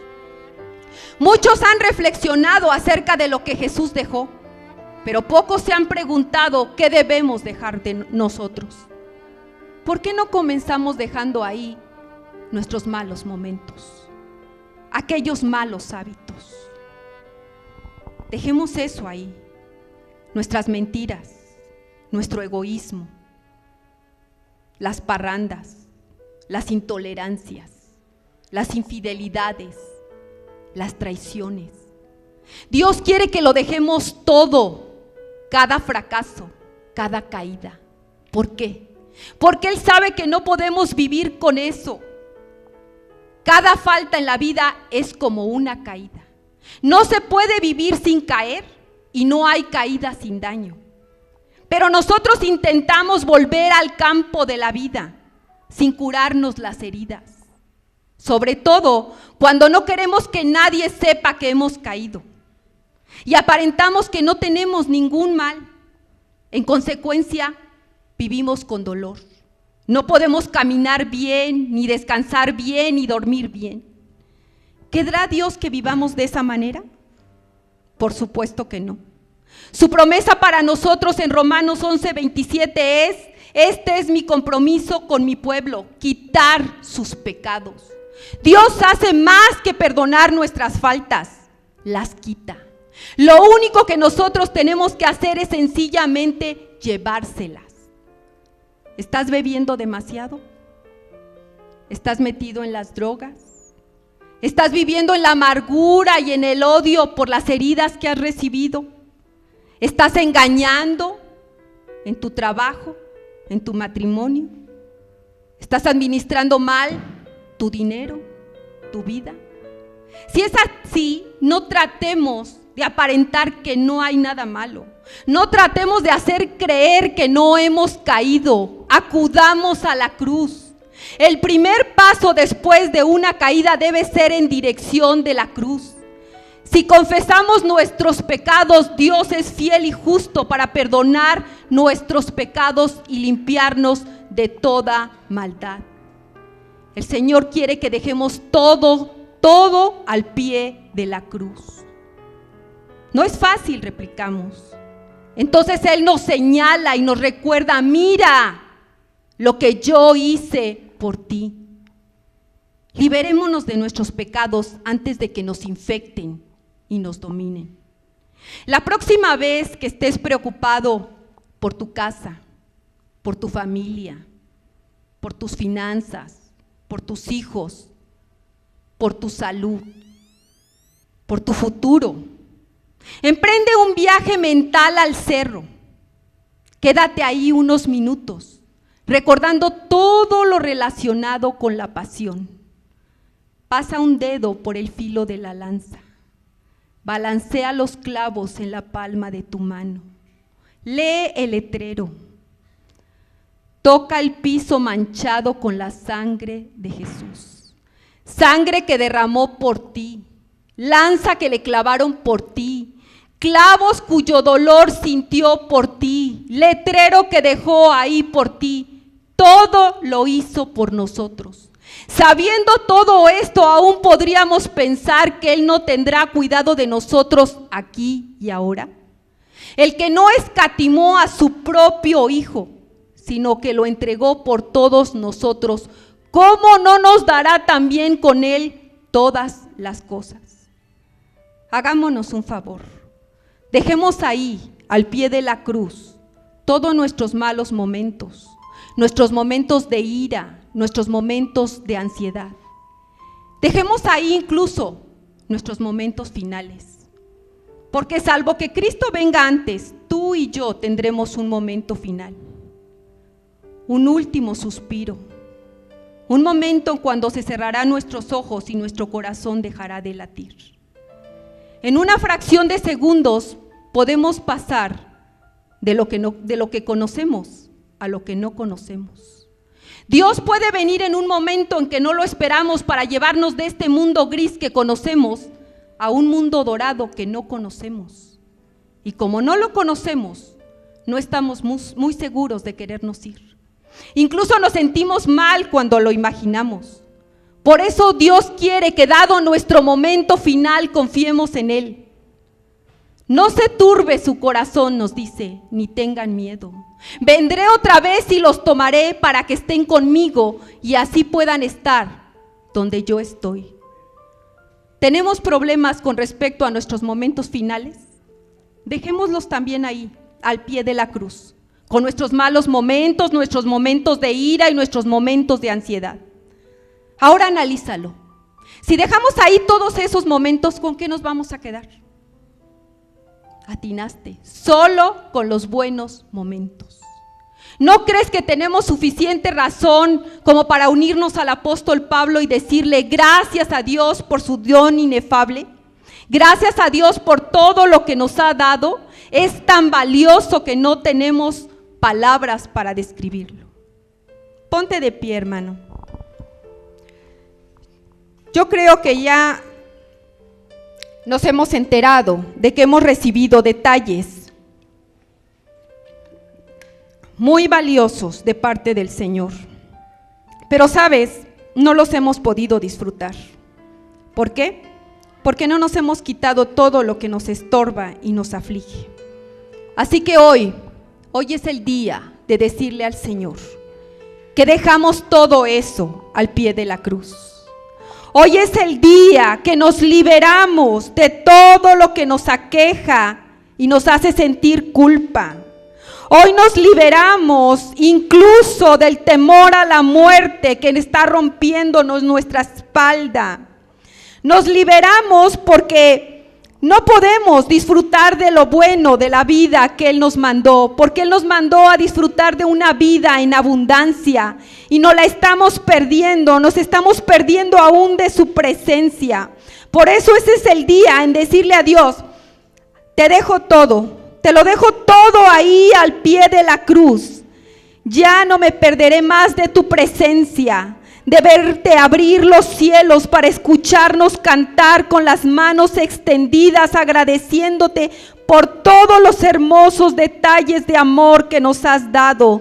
Muchos han reflexionado acerca de lo que Jesús dejó, pero pocos se han preguntado qué debemos dejar de nosotros. ¿Por qué no comenzamos dejando ahí nuestros malos momentos, aquellos malos hábitos? Dejemos eso ahí nuestras mentiras, nuestro egoísmo, las parrandas, las intolerancias, las infidelidades, las traiciones. Dios quiere que lo dejemos todo, cada fracaso, cada caída. ¿Por qué? Porque Él sabe que no podemos vivir con eso. Cada falta en la vida es como una caída. No se puede vivir sin caer y no hay caída sin daño. Pero nosotros intentamos volver al campo de la vida sin curarnos las heridas. Sobre todo cuando no queremos que nadie sepa que hemos caído. Y aparentamos que no tenemos ningún mal. En consecuencia, vivimos con dolor. No podemos caminar bien, ni descansar bien, ni dormir bien. ¿Querrá Dios que vivamos de esa manera? Por supuesto que no. Su promesa para nosotros en Romanos 11:27 es: este es mi compromiso con mi pueblo, quitar sus pecados. Dios hace más que perdonar nuestras faltas, las quita. Lo único que nosotros tenemos que hacer es sencillamente llevárselas. ¿Estás bebiendo demasiado? ¿Estás metido en las drogas? ¿Estás viviendo en la amargura y en el odio por las heridas que has recibido? ¿Estás engañando en tu trabajo, en tu matrimonio? ¿Estás administrando mal tu dinero, tu vida? Si es así, no tratemos de aparentar que no hay nada malo. No tratemos de hacer creer que no hemos caído. Acudamos a la cruz. El primer paso después de una caída debe ser en dirección de la cruz. Si confesamos nuestros pecados, Dios es fiel y justo para perdonar nuestros pecados y limpiarnos de toda maldad. El Señor quiere que dejemos todo al pie de la cruz. No es fácil, replicamos. Entonces Él nos señala y nos recuerda: mira lo que yo hice por ti. Liberémonos de nuestros pecados antes de que nos infecten y nos dominen. La próxima vez que estés preocupado por tu casa, por tu familia, por tus finanzas, por tus hijos, por tu salud, por tu futuro, emprende un viaje mental al cerro. Quédate ahí unos minutos, recordando todo lo relacionado con la pasión. Pasa un dedo por el filo de la lanza. Balancea los clavos en la palma de tu mano. Lee el letrero. Toca el piso manchado con la sangre de Jesús. Sangre que derramó por ti. Lanza que le clavaron por ti. Clavos cuyo dolor sintió por ti. Letrero que dejó ahí por ti. Todo lo hizo por nosotros. Sabiendo todo esto, aún podríamos pensar que Él no tendrá cuidado de nosotros aquí y ahora. El que no escatimó a su propio Hijo, sino que lo entregó por todos nosotros, ¿cómo no nos dará también con Él todas las cosas? Hagámonos un favor. Dejemos ahí, al pie de la cruz, todos nuestros malos momentos, nuestros momentos de ira, nuestros momentos de ansiedad. Dejemos ahí incluso nuestros momentos finales. Porque salvo que Cristo venga antes, tú y yo tendremos un momento final. Un último suspiro. Un momento cuando se cerrarán nuestros ojos y nuestro corazón dejará de latir. En una fracción de segundos podemos pasar de lo que conocemos a lo que no conocemos. Dios puede venir en un momento en que no lo esperamos para llevarnos de este mundo gris que conocemos a un mundo dorado que no conocemos. Y como no lo conocemos, no estamos muy seguros de querernos ir. Incluso nos sentimos mal cuando lo imaginamos. Por eso Dios quiere que, dado nuestro momento final, confiemos en Él. No se turbe su corazón, nos dice, ni tengan miedo. Vendré otra vez y los tomaré para que estén conmigo y así puedan estar donde yo estoy. ¿Tenemos problemas con respecto a nuestros momentos finales? Dejémoslos también ahí, al pie de la cruz, con nuestros malos momentos, nuestros momentos de ira y nuestros momentos de ansiedad. Ahora analízalo. Si dejamos ahí todos esos momentos, ¿con qué nos vamos a quedar? Atinaste, solo con los buenos momentos. ¿No crees que tenemos suficiente razón como para unirnos al apóstol Pablo y decirle gracias a Dios por su don inefable? Gracias a Dios por todo lo que nos ha dado. Es tan valioso que no tenemos palabras para describirlo. Ponte de pie, hermano. Yo creo que ya nos hemos enterado de que hemos recibido detalles muy valiosos de parte del Señor. Pero, ¿sabes? No los hemos podido disfrutar. ¿Por qué? Porque no nos hemos quitado todo lo que nos estorba y nos aflige. Así que hoy es el día de decirle al Señor que dejamos todo eso al pie de la cruz. Hoy es el día que nos liberamos de todo lo que nos aqueja y nos hace sentir culpa. Hoy nos liberamos incluso del temor a la muerte que está rompiéndonos nuestra espalda. Nos liberamos porque no podemos disfrutar de lo bueno de la vida que Él nos mandó, porque Él nos mandó a disfrutar de una vida en abundancia y no la estamos perdiendo, nos estamos perdiendo aún de su presencia. Por eso ese es el día en decirle a Dios, te dejo todo, te lo dejo todo ahí al pie de la cruz. Ya no me perderé más de tu presencia, de verte abrir los cielos para escucharnos cantar con las manos extendidas, agradeciéndote por todos los hermosos detalles de amor que nos has dado.